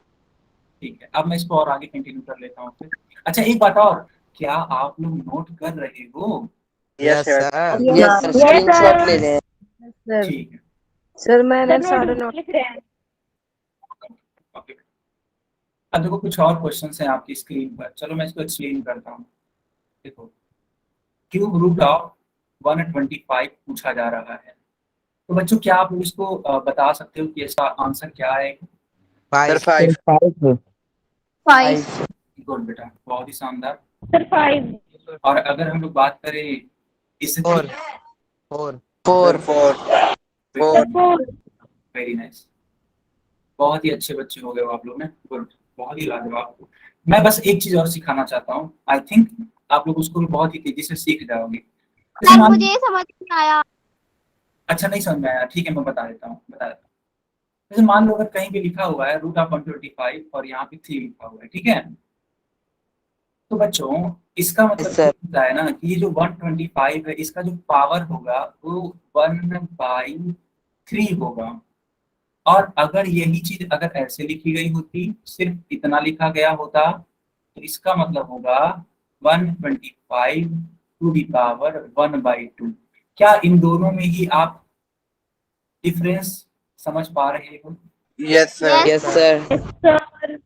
ठीक है, अब मैं इसको और आगे कंटिन्यू कर लेता हूँ फिर। अच्छा एक बात और, क्या आप लोग नोट कर रहे हो? Yes, sir. Yes sir, screenshot ले रहे हैं। सर ठीक है, सर मैंने सारे नोट लिख रहे हैं। ओके। अब देखो कुछ और क्वेश्चंस हैं आपकी स्क्रीन पर, चलो मैं इसको एक्सप्लेन करता हूँ। देखो, क्यूब रूट ऑफ 125 पूछा जा रहा है, तो बच्चों क्या आप लोग इसको बता सकते हो कि इसका आंसर क्या है? Sir, 5. 5. गुड बेटा, बहुत ही शानदार। Sir, 5. और अगर हम लोग बात करें इसकी, 4. फोर। 4. 4. 4. वेरी नाइस, बहुत ही अच्छे बच्चे हो गए हो आप लोग ने, गुड, बहुत ही लाजवाब। मैं बस एक चीज और सिखाना चाहता हूँ, आई थिंक आप लोग उसको भी बहुत ही तेजी से सीख जाओगे। जैसे सर मान- मुझे समझ नहीं आया। अच्छा नहीं समझ में आया, ठीक है मैं बता देता हूँ। जैसे मान लो अगर कहीं भी लिखा हुआ है रूट ऑफ 125 और यहाँ पे 3 लिखा हुआ है, ठीक है, तो बच्चों इसका मतलब Yes, sir. ये होता है ना कि ये जो 125 है इसका जो पावर होगा वो 1/3 होगा। और अगर यही चीज अगर ऐसे लिखी गई होती, सिर्फ इतना लिखा गया होता, तो इसका मतलब होगा 125 टू दी पावर 1/2। क्या इन दोनों में ही आप डिफरेंस समझ पा रहे हो? Yes, sir. Yes sir. Sir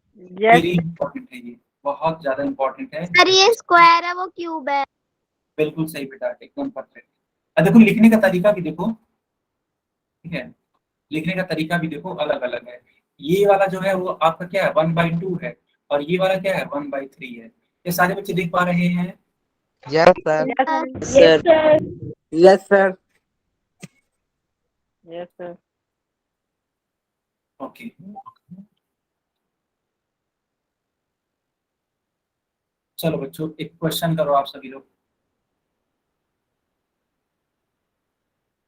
very important है ये, बहुत ज्यादा इंपॉर्टेंट है। सर ये स्क्वायर है वो क्यूब है। बिल्कुल सही बेटा, एकदम परफेक्ट। अब देखो लिखने का तरीका भी देखो, ठीक है, लिखने का तरीका भी देखो अलग अलग है। ये वाला जो है वो आपका क्या है 1/2 है, और ये वाला क्या है 1/3 है। ये सारे बच्चे देख पा रहे हैं? Yes, sir. Sir. Yes, sir. Yes sir. Okay, चलो बच्चों एक क्वेश्चन करो आप सभी लोग।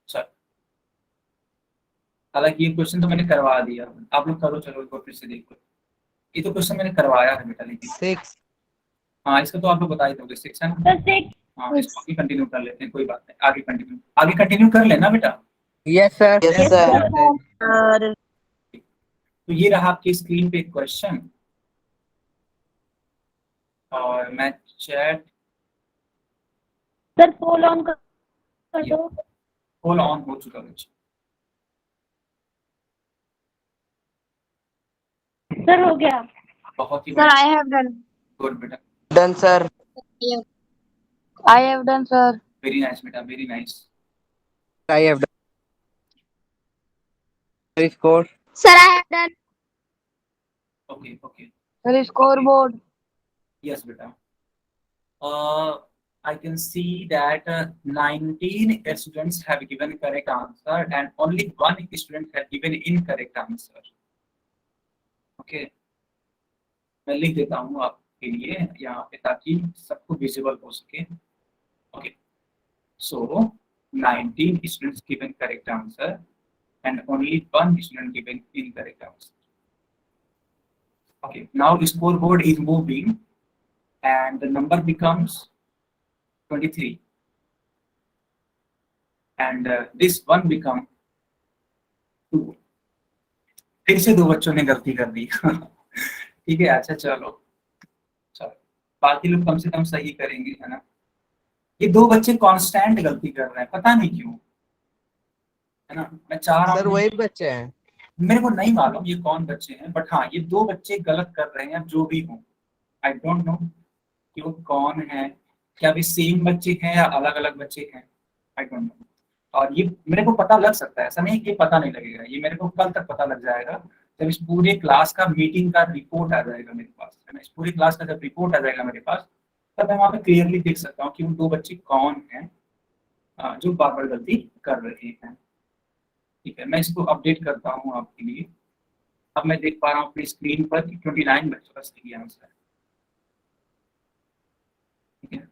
चलो, हालांकि ये क्वेश्चन तो मैंने करवा दिया, आप लोग करो, चलो एक बार फिर से देखो। ये तो क्वेश्चन मैंने करवाया है बेटा, लेकिन 6. हाँ इसका तो आप लोग बता ही दोगे, 6 है ना? हाँ इसको आगे कंटिन्यू कर लेते हैं, कोई बात नहीं, आगे कंटिन्यू कर लेना बेटा। Yes, sir. Yes sir. Sir तो ये रहा आपकी स्क्रीन पे क्वेश्चन, और मैं चैट सर पोल ऑन कर दो। होल ऑन हो चुका बच्चा। सर हो गया। बहुत ही sir I have done. Good बेटा, done sir. I have done sir. Very nice बेटा, very nice. I have done. Sir, score. Sir I have done. Okay okay, sir score board. yes beta. I can see that 19 students have given correct answer and only one student have given incorrect answer. Okay, मैं लिख देता हूँ आपके लिए यहाँ पे ताकि सबको विजिबल हो सके। Okay, so 19 students given correct answer and only one student given incorrect answer. Okay, now the scoreboard is moving and the number becomes 23 and this one become 2। फिर से 2 बच्चों ने गलती कर दी ठीक है, अच्छा चलो बाकी लोग कम से कम सही करेंगे, है ना? ये 2 बच्चे कांस्टेंट गलती कर रहे हैं, पता नहीं क्यों, है ना? मैं चाह रहा Sir, हूँ, वही बच्चे हैं. मेरे को नहीं मालूम ये कौन बच्चे हैं, बट हाँ ये 2 बच्चे गलत कर रहे हैं, जो भी हो आई डोंट नो कि वो कौन है, क्या वे सेम बच्चे हैं या अलग अलग बच्चे हैं, आई डोंट नो। और ये मेरे को पता लग सकता है, ऐसा नहीं कि पता नहीं लगेगा, ये मेरे को कल तक पता लग जाएगा जब इस पूरे क्लास का मीटिंग का रिपोर्ट आ जाएगा मेरे पास, है ना? इस पूरी क्लास का जब रिपोर्ट आ जाएगा मेरे पास, तब मैं वहाँ पे क्लियरली देख सकता हूँ कि वो 2 बच्चे कौन हैं जो बार बार गलती कर रहे हैं। ठीक है, मैं इसको अपडेट करता हूँ आपके लिए। अब मैं देख पा रहा हूँ अपनी स्क्रीन पर कि 29 बच्चों का सही आंसर है। ठीक है,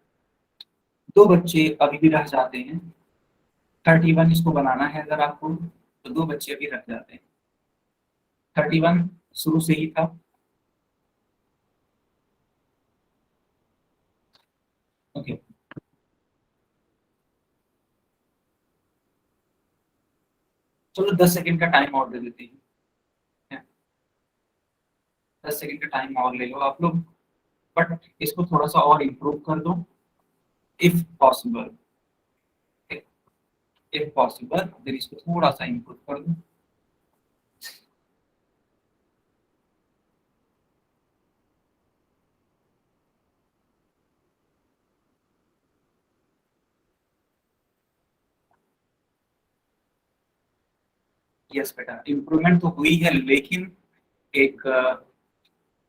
2 बच्चे अभी भी रह जाते हैं, 31 इसको बनाना है अगर आपको, तो 2 बच्चे अभी रह जाते हैं। 31 शुरू से ही था। ओके, चलो 10 सेकंड का टाइम और दे देते हैं, 10 सेकंड का टाइम और ले लो आप लोग, बट इसको थोड़ा सा और इम्प्रूव कर दो if possible, if possible then इसको थोड़ा सा इम्प्रूव कर दो। यस बेटा, इम्प्रूवमेंट तो हुई है, लेकिन एक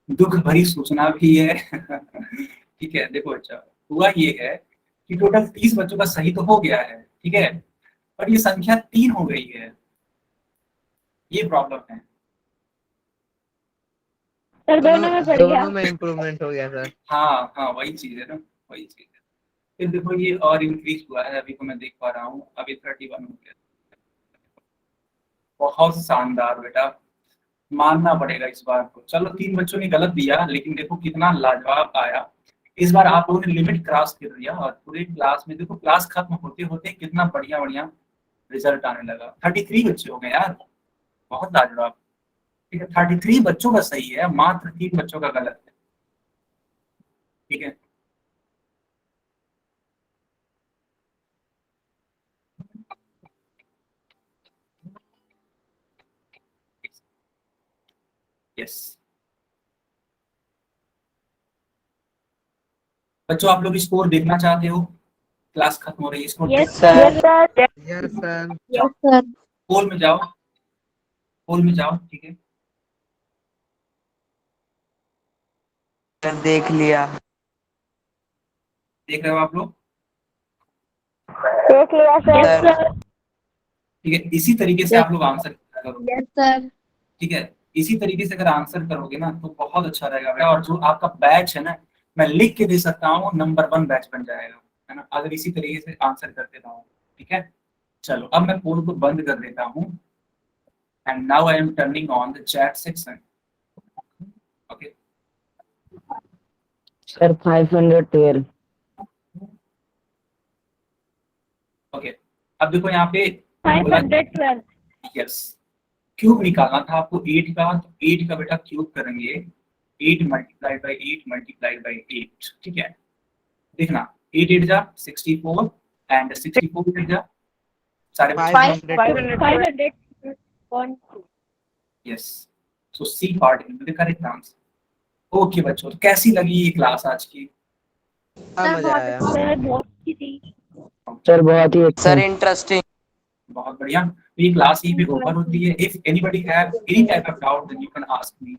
दुख भरी सूचना भी है। ठीक है, देखो अच्छा हुआ ये है कि टोटल 30 बच्चों का सही तो हो गया है, ठीक है, पर ये संख्या 3 हो गई है, ये प्रॉब्लम है। सर दोनों में बढ़ गया। दोनों में इम्प्रूवमेंट हो गया सर। हाँ हाँ, वही चीज है ना, वही चीज है। फिर देखो ये और इंक्रीज हुआ है, अभी तो मैं देख पा रहा हूँ, अभी 31 हो गया। बहुत शानदार बेटा, मानना पड़ेगा इस बार को। चलो 3 बच्चों ने गलत दिया, लेकिन देखो कितना लाजवाब आया इस बार। आप लोगों ने लिमिट क्रॉस कर दिया और पूरे क्लास में देखो, क्लास खत्म होते होते कितना बढ़िया बढ़िया रिजल्ट आने लगा। 33 बच्चे हो गए यार, बहुत लाजवाब। ठीक है, 33 बच्चों का सही है, मात्र 3 बच्चों का गलत है। ठीक है, यस बच्चों, आप लोग स्कोर देखना चाहते हो? क्लास खत्म हो रही है, score yes sir. Yes sir. Yes sir. Poll में जाओ, पोल में जाओ। ठीक है, सर देख लिया। देख रहे हो आप लोग? देख लिया सर। ठीक है, इसी तरीके से आप लोग आंसर करो। Yes sir. ठीक है, इसी तरीके से अगर आंसर करोगे ना तो बहुत अच्छा रहेगा बेटा। और जो आपका बैच है ना, मैं लिख के दे सकता हूँ, नंबर 1 बैच बन जाएगा, है ना, अगर इसी तरीके से आंसर करते रहो। ठीक है, चलो अब मैं पोल को बंद कर देता हूँ and now I am turning on the chat section. Okay sir 512। Okay, अब देखो यहाँ पे 512। यस, क्यूब निकालना था आपको 8 का, तो 8 का बेटा क्यूब करेंगे 8 मल्टीप्लाइड बाई 8 मल्टीप्लाइड बाई 8। ठीक है, देखना 8 8 जा 64 एंड 64 8 जा सारे 500. Yes, so C part is the correct answer. Okay बच्चों, तो कैसी लगी ये क्लास आज की? मजा आया सर बहुत अच्छी थी। सर बहुत ही अच्छा। Sir interesting. बहुत बढ़िया। तो ये क्लास ही पे ओवर होती है। If anybody have any type of doubt then you can ask me.